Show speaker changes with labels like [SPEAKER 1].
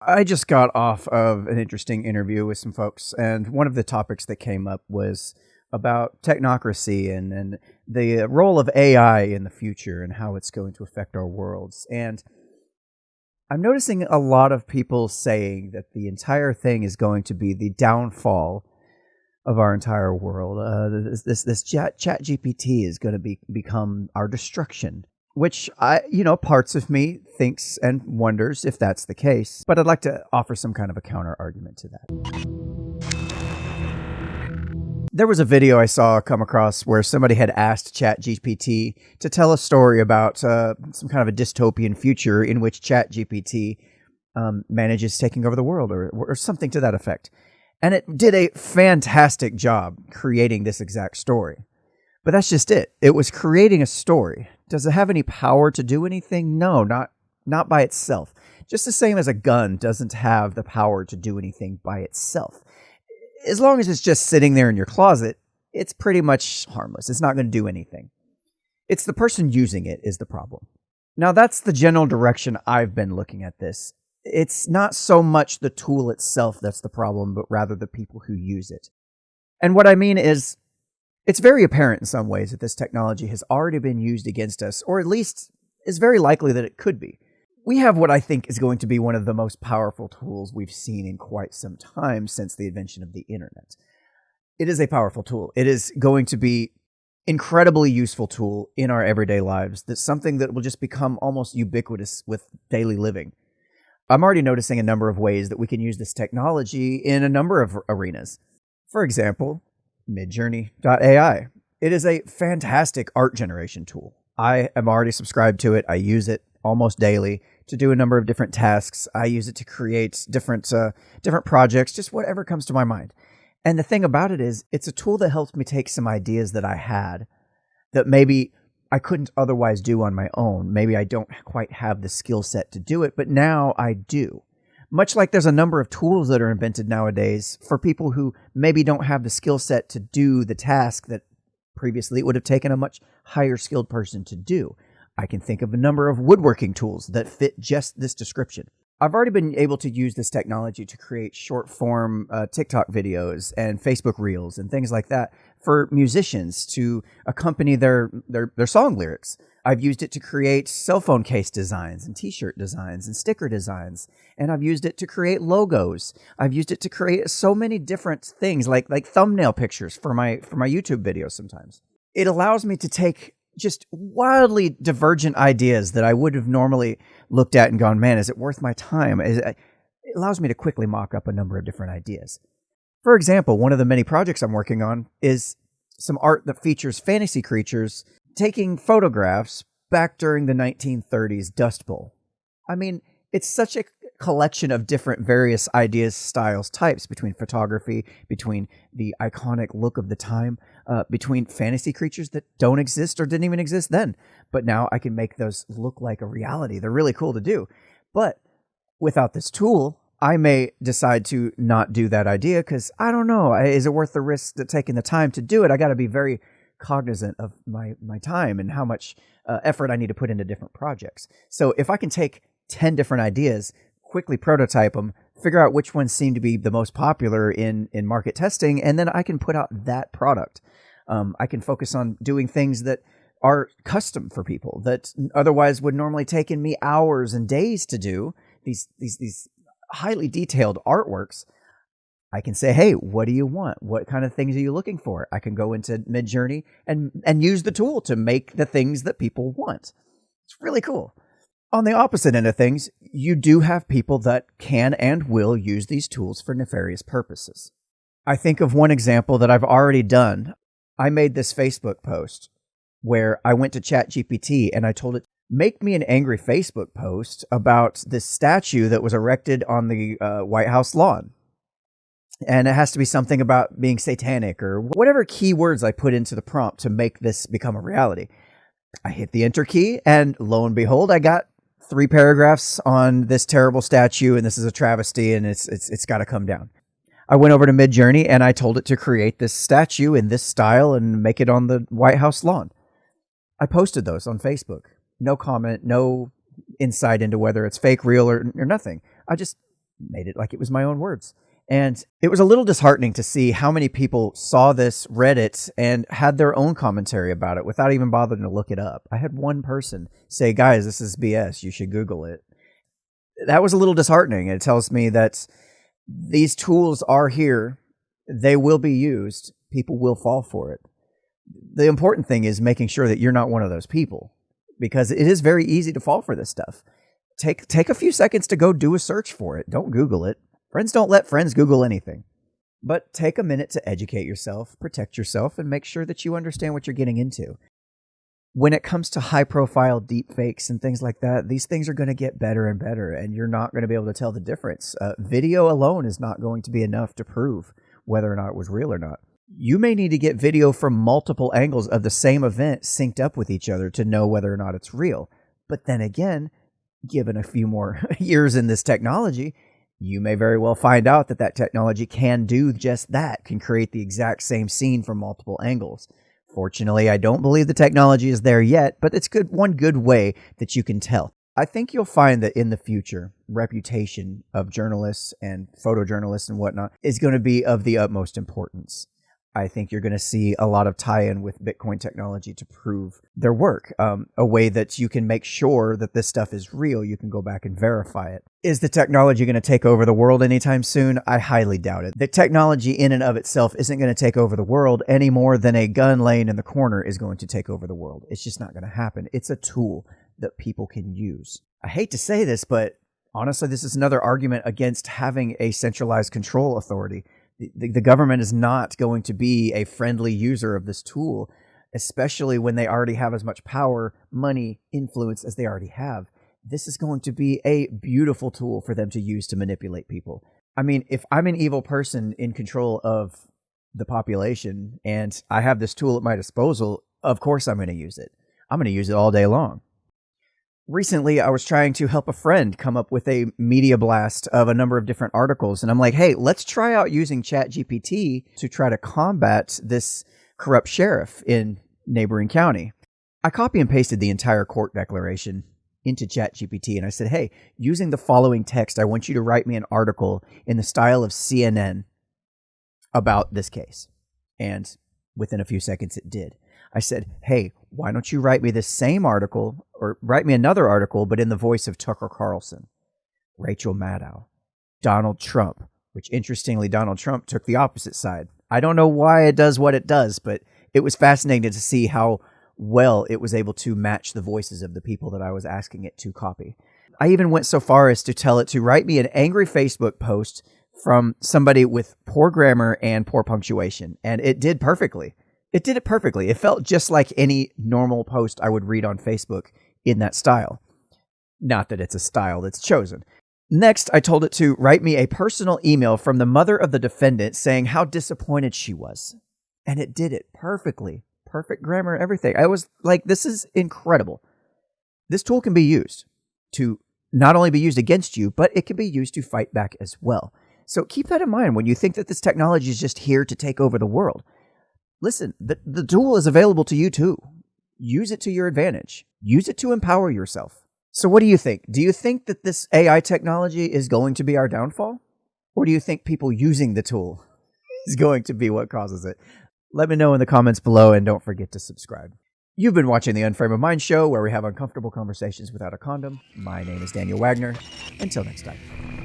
[SPEAKER 1] I just got off of an interesting interview with some folks, and one of the topics that came up was about technocracy and the role of AI in the future and how it's going to affect our worlds. And I'm noticing a lot of people saying that the entire thing is going to be the downfall of our entire world. This chat GPT is going to become our destruction, which parts of me thinks and wonders if that's the case. But I'd like to offer some kind of a counter argument to that. There was a video I saw come across where somebody had asked ChatGPT to tell a story about some kind of a dystopian future in which ChatGPT manages taking over the world or something to that effect. And it did a fantastic job creating this exact story. But that's just it. It was creating a story. Does it have any power to do anything? No, not by itself. Just the same as a gun doesn't have the power to do anything by itself. As long as it's just sitting there in your closet, it's pretty much harmless. It's not going to do anything. It's the person using it is the problem. Now, that's the general direction I've been looking at this. It's not so much the tool itself that's the problem, but rather the people who use it. And what I mean is, it's very apparent in some ways that this technology has already been used against us, or at least is very likely that it could be. We have what I think is going to be one of the most powerful tools we've seen in quite some time since the invention of the internet. It is a powerful tool. It is going to be incredibly useful tool in our everyday lives. That's something that will just become almost ubiquitous with daily living. I'm already noticing a number of ways that we can use this technology in a number of arenas. For example, Midjourney.ai. It is a fantastic art generation tool. I am already subscribed to it. I use it almost daily to do a number of different tasks. I use it to create different projects, just whatever comes to my mind. And the thing about it is, it's a tool that helps me take some ideas that I had that maybe I couldn't otherwise do on my own. Maybe I don't quite have the skill set to do it, but now I do. Much like there's a number of tools that are invented nowadays for people who maybe don't have the skill set to do the task that previously it would have taken a much higher skilled person to do. I can think of a number of woodworking tools that fit just this description. I've already been able to use this technology to create short form TikTok videos and Facebook Reels and things like that for musicians to accompany their song lyrics. I've used it to create cell phone case designs and t-shirt designs and sticker designs. And I've used it to create logos. I've used it to create so many different things like thumbnail pictures for my YouTube videos sometimes. It allows me to take just wildly divergent ideas that I would have normally looked at and gone, man, is it worth my time? It allows me to quickly mock up a number of different ideas. For example, one of the many projects I'm working on is some art that features fantasy creatures taking photographs back during the 1930s Dust Bowl. I mean, it's such a collection of different various ideas, styles, types between photography, between the iconic look of the time, between fantasy creatures that don't exist or didn't even exist then. But now I can make those look like a reality. They're really cool to do. But without this tool, I may decide to not do that idea because I don't know. Is it worth the risk of taking the time to do it? I got to be very cognizant of my time and how much effort I need to put into different projects. So if I can take 10 different ideas, quickly prototype them, figure out which ones seem to be the most popular in market testing, and then I can put out that product. I can focus on doing things that are custom for people that otherwise would normally take in me hours and days to do. These highly detailed artworks. I can say, hey, what do you want? What kind of things are you looking for? I can go into Midjourney and use the tool to make the things that people want. It's really cool. On the opposite end of things, you do have people that can and will use these tools for nefarious purposes. I think of one example that I've already done. I made this Facebook post where I went to ChatGPT and I told it, make me an angry Facebook post about this statue that was erected on the White House lawn. And it has to be something about being satanic or whatever keywords I put into the prompt to make this become a reality. I hit the enter key and lo and behold, I got 3 paragraphs on this terrible statue and this is a travesty and it's got to come down. I went over to Midjourney and I told it to create this statue in this style and make it on the White House lawn. I posted those on Facebook. No comment, no insight into whether it's fake, real, or nothing. I just made it like it was my own words. And it was a little disheartening to see how many people saw this, read it, and had their own commentary about it without even bothering to look it up. I had one person say, guys, this is BS. You should Google it. That was a little disheartening. It tells me that these tools are here. They will be used. People will fall for it. The important thing is making sure that you're not one of those people, because it is very easy to fall for this stuff. Take a few seconds to go do a search for it. Don't Google it. Friends don't let friends Google anything. But take a minute to educate yourself, protect yourself, and make sure that you understand what you're getting into. When it comes to high-profile deep fakes and things like that, these things are going to get better and better, and you're not going to be able to tell the difference. Video alone is not going to be enough to prove whether or not it was real or not. You may need to get video from multiple angles of the same event synced up with each other to know whether or not it's real. But then again, given a few more years in this technology, you may very well find out that that technology can do just that, can create the exact same scene from multiple angles. Fortunately, I don't believe the technology is there yet, but it's one good way that you can tell. I think you'll find that in the future, reputation of journalists and photojournalists and whatnot is going to be of the utmost importance. I think you're going to see a lot of tie-in with Bitcoin technology to prove their work. A way that you can make sure that this stuff is real, you can go back and verify it. Is the technology going to take over the world anytime soon? I highly doubt it. The technology in and of itself isn't going to take over the world any more than a gun laying in the corner is going to take over the world. It's just not going to happen. It's a tool that people can use. I hate to say this, but honestly, this is another argument against having a centralized control authority. The government is not going to be a friendly user of this tool, especially when they already have as much power, money, influence as they already have. This is going to be a beautiful tool for them to use to manipulate people. I mean, if I'm an evil person in control of the population and I have this tool at my disposal, of course I'm going to use it. I'm going to use it all day long. Recently, I was trying to help a friend come up with a media blast of a number of different articles. And I'm like, hey, let's try out using ChatGPT to try to combat this corrupt sheriff in neighboring county. I copy and pasted the entire court declaration into ChatGPT. And I said, hey, using the following text, I want you to write me an article in the style of CNN about this case. And within a few seconds, it did. I said, hey, why don't you write me the same article, or write me another article, but in the voice of Tucker Carlson, Rachel Maddow, Donald Trump, which interestingly, Donald Trump took the opposite side. I don't know why it does what it does, but it was fascinating to see how well it was able to match the voices of the people that I was asking it to copy. I even went so far as to tell it to write me an angry Facebook post from somebody with poor grammar and poor punctuation, and it did perfectly. It did it perfectly. It felt just like any normal post I would read on Facebook in that style. Not that it's a style that's chosen. Next, I told it to write me a personal email from the mother of the defendant saying how disappointed she was. And it did it perfectly. Perfect grammar and everything. I was like, this is incredible. This tool can be used to not only be used against you, but it can be used to fight back as well. So keep that in mind when you think that this technology is just here to take over the world. Listen, the tool is available to you too. Use it to your advantage. Use it to empower yourself. So what do you think? Do you think that this AI technology is going to be our downfall? Or do you think people using the tool is going to be what causes it? Let me know in the comments below, and don't forget to subscribe. You've been watching the Unframe of Mind show, where we have uncomfortable conversations without a condom. My name is Daniel Wagner. Until next time.